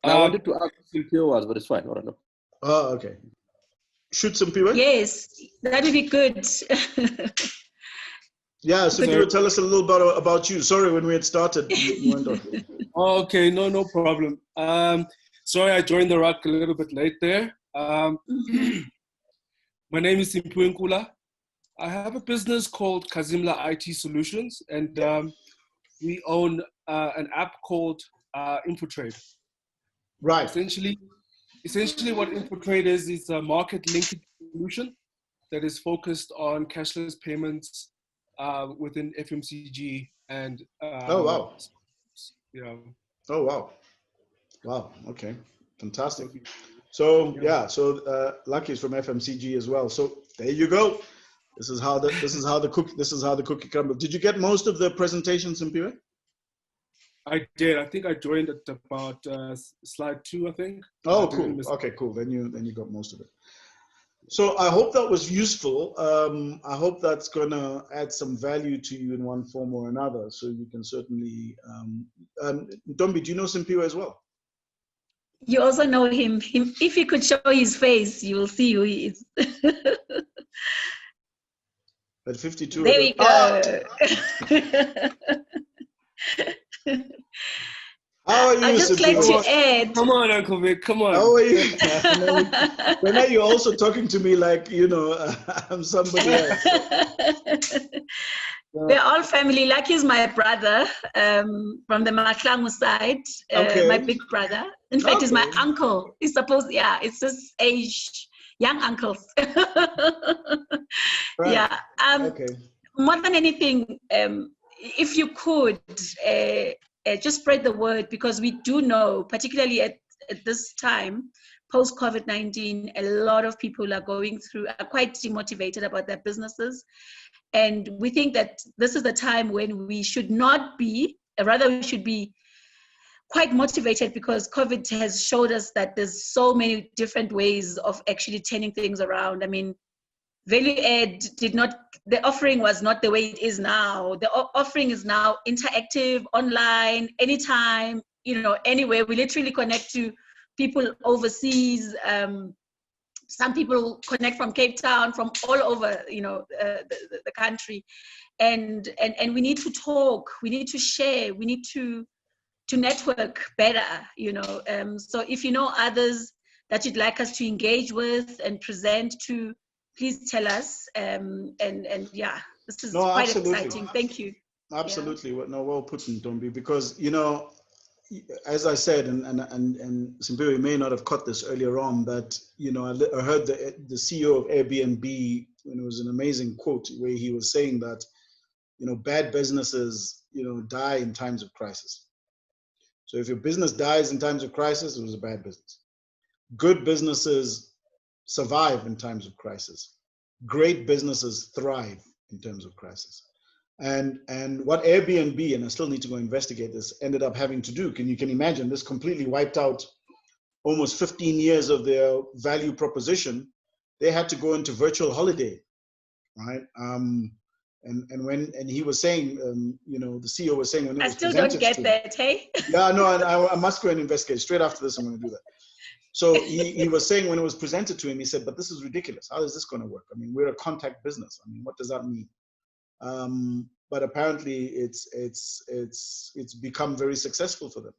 I wanted to ask who Simpiwe was, but it's fine. I don't know. Oh, okay. Shoot, Simpiwe? Yes, that would be good. Yeah, Simpiwe, tell us a little bit about you. Sorry, when we had started, you went on. Okay, no problem. Sorry, I joined the RUC a little bit late there. My name is Simpiwe Nkula. I have a business called Kazimla IT Solutions, and we own an app called InfoTrade. Right. Essentially what InfoTrade is a market linkage solution that is focused on cashless payments within FMCG and oh, wow. Yeah. Oh, wow. Wow. Okay. Fantastic. So yeah, so Lucky is from FMCG as well. So there you go. This is how the cookie crumbles. Did you get most of the presentation, Simpiwe? I did. I think I joined at about slide 2, I think. Oh, cool. Okay, cool. Then you got most of it. So I hope that was useful. I hope that's gonna add some value to you in one form or another. So you can certainly. Ntombi, do you know Simpiwe as well? You also know him. If you could show his face, you will see who he is. At 52. There we go. How are you? I'd just like to add. Come on, Uncle Vic. Come on. How are you? When are you also talking to me like, you know, I'm somebody else? They're all family. Lucky is my brother from the Mahlangu side. Okay. My big brother. In fact, he's my uncle. He's supposed, yeah, it's his age. Young uncles. Right. Yeah. Okay. More than anything, if you could just spread the word, because we do know, particularly at this time, post COVID-19, a lot of people are quite demotivated about their businesses. And we think that this is the time when we should not be, rather we should be quite motivated, because COVID has showed us that there's so many different ways of actually turning things around. I mean, Value Add the offering was not the way it is now. The offering is now interactive, online, anytime, you know, anywhere. We literally connect to people overseas. Some people connect from Cape Town, from all over, the country, and we need to talk, we need to share, we need to network better, So if you know others that you'd like us to engage with and present to, please tell us. And yeah, this is quite absolutely exciting. Thank you. Absolutely. Yeah. No, well put, Ntombi, because, as I said, and Simpiwe may not have caught this earlier on, that, I heard the CEO of Airbnb, it was an amazing quote where he was saying that, bad businesses, die in times of crisis. So if your business dies in times of crisis, it was a bad business. Good businesses survive in times of crisis. Great businesses thrive in terms of crisis. And what Airbnb, and I still need to go investigate this, ended up having to do, you can imagine, this completely wiped out almost 15 years of their value proposition. They had to go into virtual holiday, right? And he was saying, the CEO was saying, when it was presented, I still don't get that, hey? Yeah, no, I must go and investigate. Straight after this, I'm going to do that. So he was saying, when it was presented to him, he said, but this is ridiculous. How is this going to work? I mean, we're a contact business. I mean, what does that mean? But apparently it's become very successful for them.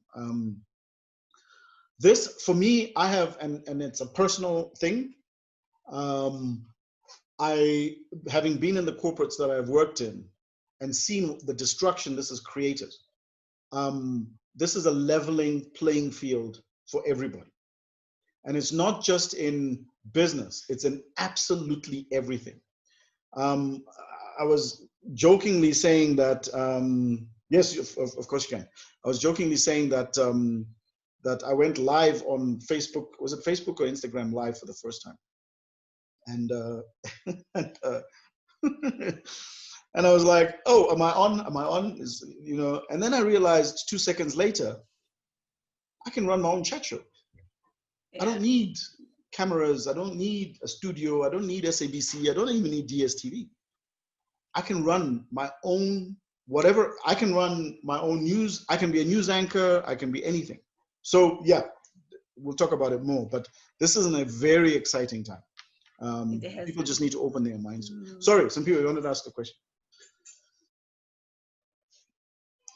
This, for me, I have, and it's a personal thing. Having been in the corporates that I've worked in and seen the destruction this has created, this is a leveling playing field for everybody. And it's not just in business, it's in absolutely everything. I was jokingly saying that, yes, of course you can. I was jokingly saying that that I went live on Facebook. Was it Facebook or Instagram Live for the first time? And and I was like, oh, am I on? Am I on? And then I realized 2 seconds later, I can run my own chat show. Yeah. I don't need cameras. I don't need a studio. I don't need SABC. I don't even need DSTV. I can run my own whatever. I can run my own news. I can be a news anchor. I can be anything. So yeah, we'll talk about it more. But this is a very exciting time. People just need to open their minds. Sorry, some people wanted to ask a question.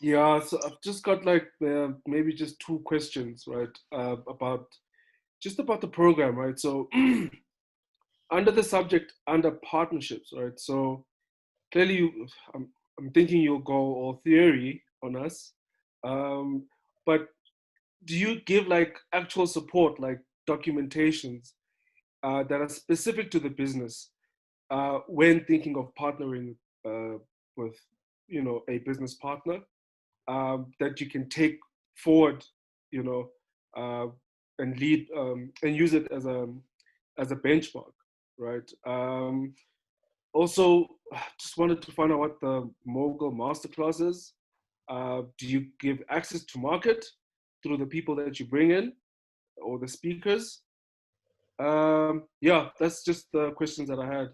Yeah, so I've just got maybe just 2 questions, right? About the program, right? So under the subject, under partnerships, right? So clearly, I'm thinking you'll go all theory on us, but do you give actual support, like documentations that are specific to the business when thinking of partnering with, a business partner that you can take forward, and lead and use it as a benchmark, right? Also, just wanted to find out what the Mogul Masterclass is. Do you give access to market through the people that you bring in or the speakers? Yeah, that's just the questions that I had.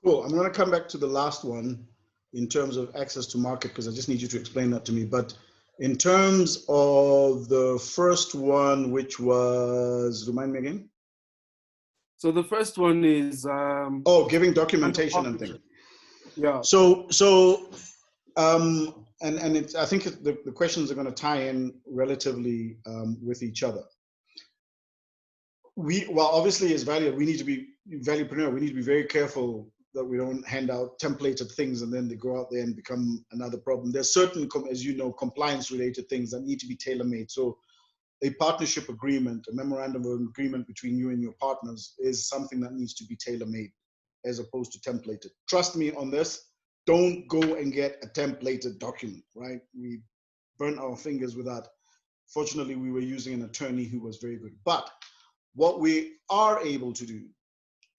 Cool. I'm going to come back to the last one in terms of access to market, because I just need you to explain that to me. But in terms of the first one, which was, remind me again? So the first one is giving documentation and things. Yeah. And I think the questions are going to tie in relatively with each other. Obviously as Valuepreneur, we need to be very careful that we don't hand out templated things and then they go out there and become another problem. There's certain, as you know, compliance related things that need to be tailor-made. So a partnership agreement, a memorandum of agreement between you and your partners is something that needs to be tailor-made as opposed to templated. Trust me on this. Don't go and get a templated document, right? We burnt our fingers with that. Fortunately, we were using an attorney who was very good. But what we are able to do,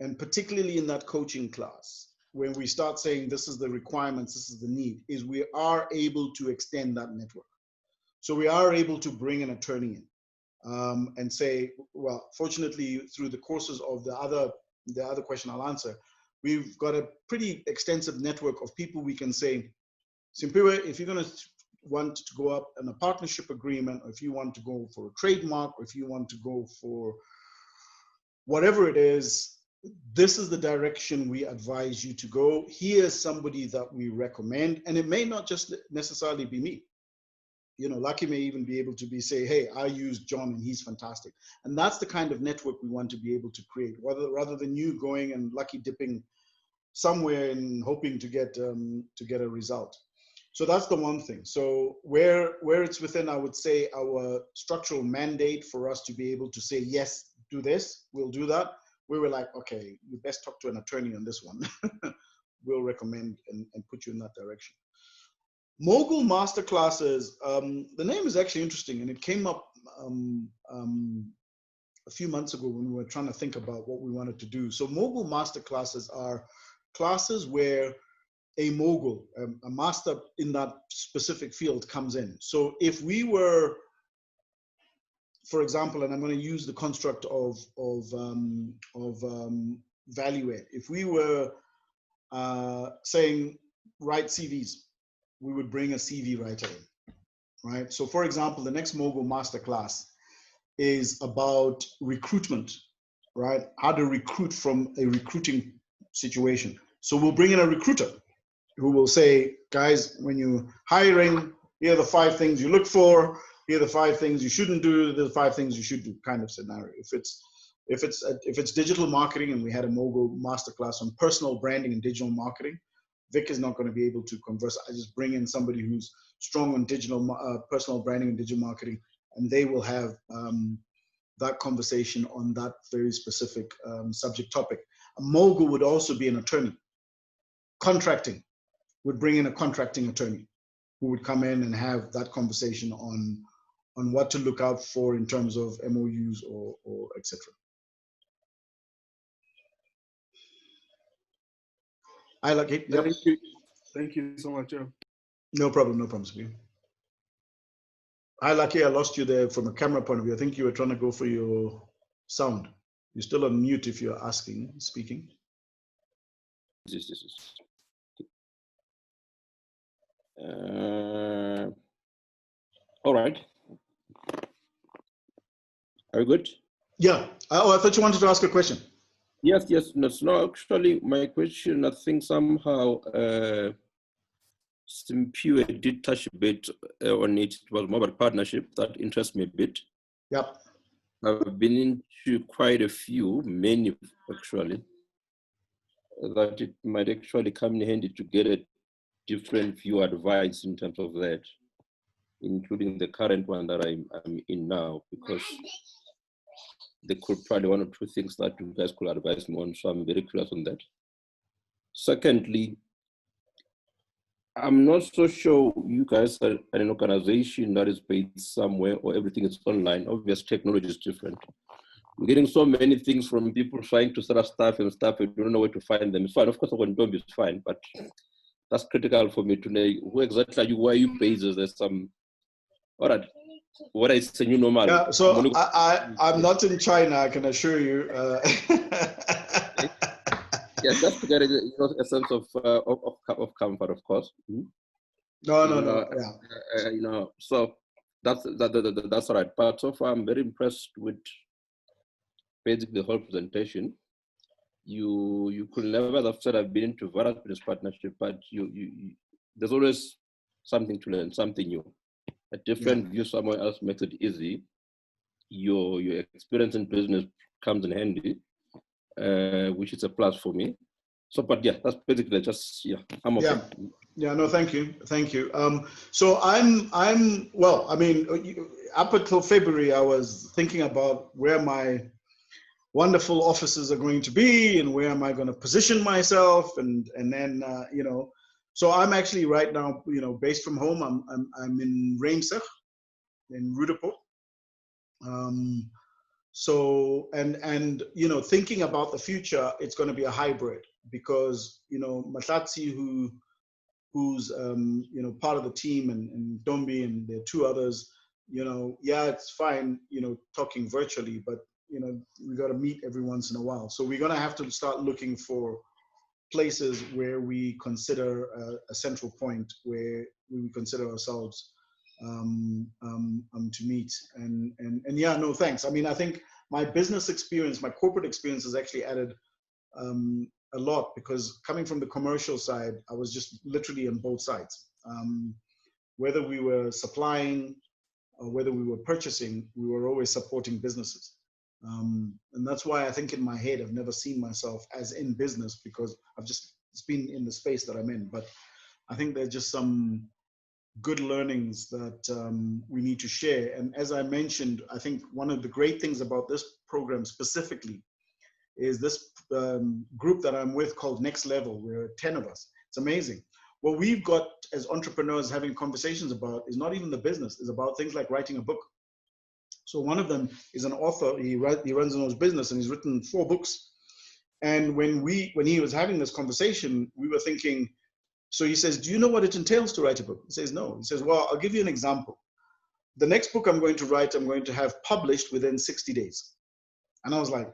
and particularly in that coaching class, when we start saying this is the requirements, this is the need, is we are able to extend that network. So we are able to bring an attorney in and say, well, fortunately, through the courses of the other question I'll answer, we've got a pretty extensive network of people we can say, Simpiwe, if you're going to want to go up in a partnership agreement, or if you want to go for a trademark, or if you want to go for whatever it is, this is the direction we advise you to go. Here's somebody that we recommend, and it may not just necessarily be me. You know, Lucky may even be able to say, hey, I use John and he's fantastic. And that's the kind of network we want to be able to create, rather than you going and lucky dipping somewhere and hoping to get a result. So that's the one thing. So where it's within, I would say, our structural mandate for us to be able to say, yes, do this, we'll do that. We were like, okay, you best talk to an attorney on this one. We'll recommend and put you in that direction. Mogul Masterclasses, the name is actually interesting, and it came up a few months ago when we were trying to think about what we wanted to do. So Mogul Masterclasses are classes where a mogul, a master in that specific field, comes in. So if we were, for example, and I'm going to use the construct of value add. If we were saying write CVs, we would bring a CV writer in, right? So for example, the next Mogul Masterclass is about recruitment, right? How to recruit from a recruiting situation. So we'll bring in a recruiter who will say, guys, when you're hiring, here are the 5 things you look for, here are the 5 things you shouldn't do, the 5 things you should do, kind of scenario. If it's digital marketing, and we had a Mogul Masterclass on personal branding and digital marketing, Vic is not going to be able to converse. I just bring in somebody who's strong on digital, personal branding and digital marketing, and they will have that conversation on that very specific subject topic. A mogul would also be an attorney. Contracting would bring in a contracting attorney who would come in and have that conversation on what to look out for in terms of MOUs or etc. I like it. Yep. Thank you so much. Yeah. No problem, Sumi. Hi, Lucky, I lost you there from a camera point of view. I think you were trying to go for your sound. You're still on mute if you're speaking. Yes. All right. Are you good? Yeah. Oh, I thought you wanted to ask a question. Yes. No, actually, my question, I think somehow Simpiwe did touch a bit on it. It was more about partnership. That interests me a bit. Yep. I've been into quite a few, many actually, that it might actually come in handy to get a different view advice in terms of that, including the current one that I'm in now, because there could probably 1 or 2 things that you guys could advise me on. So I'm very curious on that. Secondly, I'm not so sure you guys are an organization that is based somewhere or everything is online. Obviously, technology is different. We're getting so many things from people trying to set up stuff and stuff. We don't know where to find them. It's fine. Of course, when don't be fine, but that's critical for me to know who exactly are you, where are you based? There's some, all right. What is the new normal? Yeah, so I'm not in China, I can assure you. Yeah, just to get a sense of comfort, of course. No. Yeah. So that's all right. But so far, I'm very impressed with basically the whole presentation. You could never have said I've been into various business partnership, but you there's always something to learn, something new. A different view somewhere else makes it easy. Your experience in business comes in handy, which is a plus for me. So, but yeah, that's basically just, I'm okay. Yeah, no, thank you. So I'm well, I mean, up until February, I was thinking about where my wonderful offices are going to be and where am I going to position myself, and then so I'm actually right now based from home. I'm in Reinsig in Rudaport. So and thinking about the future, it's going to be a hybrid, because Mahlatsi, who's part of the team, and Dombi, and there are 2 others, it's fine talking virtually, but we got to meet every once in a while. So we're going to have to start looking for places where we consider a central point where we consider ourselves to meet. And yeah, no, thanks. I mean, I think my business experience, my corporate experience has actually added a lot, because coming from the commercial side, I was just literally on both sides. Whether we were supplying or whether we were purchasing, we were always supporting businesses. And that's why I think in my head, I've never seen myself as in business, because it's been in the space that I'm in. But I think there's just some good learnings that we need to share. And as I mentioned, I think one of the great things about this program specifically is this group that I'm with called Next Level. We're 10 of us. It's amazing. What we've got as entrepreneurs having conversations about is not even the business, it's about things like writing a book. So one of them is an author. He runs his own business and he's written 4 books. And when he was having this conversation, we were thinking, so he says, do you know what it entails to write a book? He says, no. He says, well, I'll give you an example. The next book I'm going to write, I'm going to have published within 60 days. And I was like,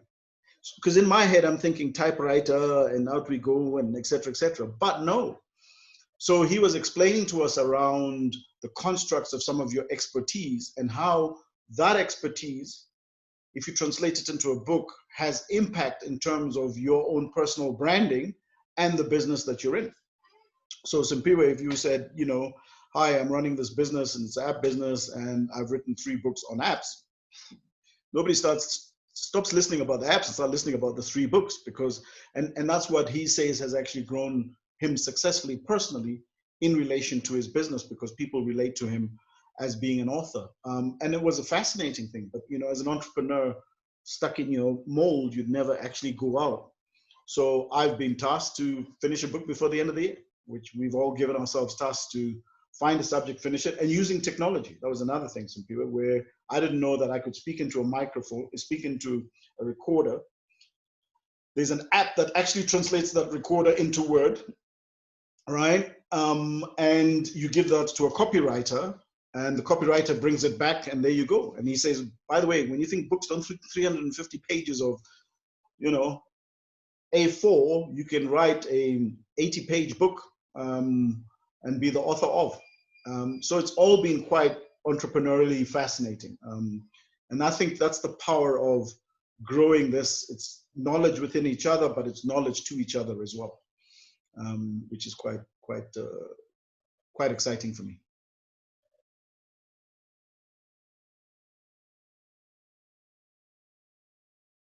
because in my head, I'm thinking typewriter and out we go and et cetera, et cetera. But no. So he was explaining to us around the constructs of some of your expertise and how that expertise, if you translate it into a book, has impact in terms of your own personal branding and the business that you're in. So Simpiwe, if you said, you know, hi, I'm running this business and it's an app business and I've written 3 books on apps, nobody stops listening about the apps and start listening about the 3 books, because, and that's what he says has actually grown him successfully personally in relation to his business, because people relate to him as being an author. And it was a fascinating thing, but you know, as an entrepreneur stuck in your mold, you'd never actually go out. So I've been tasked to finish a book before the end of the year, which we've all given ourselves tasks to find a subject, finish it, and using technology. That was another thing, some people, where I didn't know that I could speak into a microphone, speak into a recorder. There's an app that actually translates that recorder into Word, right? And you give that to a copywriter, and the copywriter brings it back, and there you go. And he says, by the way, when you think books don't 350 pages of, you know, A4, you can write a 80-page book and be the author of. So it's all been quite entrepreneurially fascinating. And I think that's the power of growing this. It's knowledge within each other, but it's knowledge to each other as well, which is quite exciting for me.